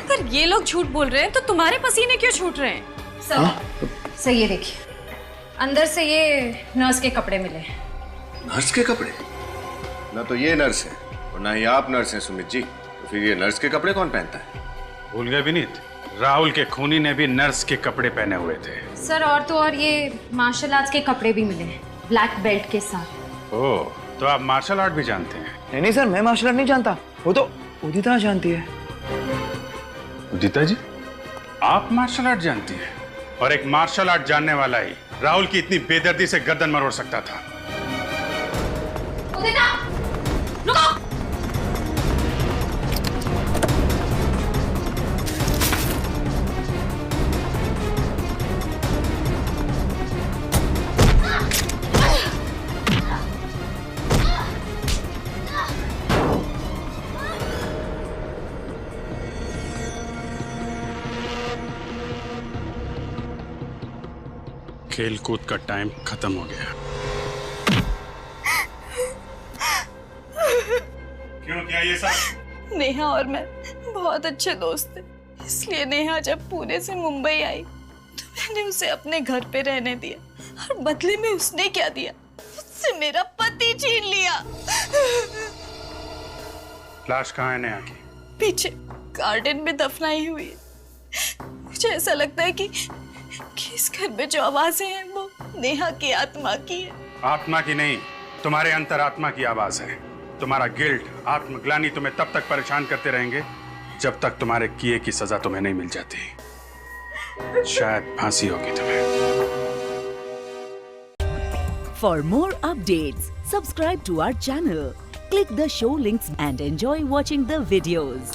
अगर ये लोग झूठ बोल रहे हैं तो तुम्हारे पसीने क्यों छूट रहे हैं? सर ये देखिए, अंदर से ये नर्स के कपड़े मिले। नर्स के कपड़े? ना तो ये नर्स है और ना ही आप नर्स हैं सुमित जी, तो फिर ये नर्स के कपड़े कौन पहनता है? भूल गए विनीत, राहुल के खूनी ने भी नर्स के कपड़े पहने हुए थे। सर और तो और ये मार्शल आर्ट्स के कपड़े भी मिले हैं, ब्लैक बेल्ट के साथ। ओह, तो आप मार्शल आर्ट भी जानते हैं? नहीं नहीं सर, मैं मार्शल आर्ट नहीं जानता, वो तो उदिता जानती है। उदिता जी, आप मार्शल आर्ट जानती हैं? और एक मार्शल आर्ट जानने वाला ही राहुल की इतनी बेदर्दी से गर्दन मरोड़ सकता था। उदिता, रुको! खेल कूद का टाइम खत्म हो गया। क्यों, क्या ये सब? नेहा और मैं बहुत अच्छे दोस्त थे, इसलिए नेहा जब पुणे से मुंबई आई तो मैंने उसे अपने घर पे रहने दिया और बदले में उसने क्या दिया? उससे मेरा पति छीन लिया। लाश कहाँ है नेहा की? पीछे गार्डन में दफनाई हुई है। मुझे ऐसा लगता है कि इस घर में जो आवाजें हैं वो नेहा की आत्मा की है। आत्मा की नहीं, तुम्हारे अंतरात्मा की आवाज है। तुम्हारा गिल्ट, आत्मग्लानि तुम्हें तब तक परेशान करते रहेंगे जब तक तुम्हारे किए की सजा तुम्हें नहीं मिल जाती। शायद फांसी होगी तुम्हें। For more updates, subscribe to our channel, click the show links and enjoy watching the videos.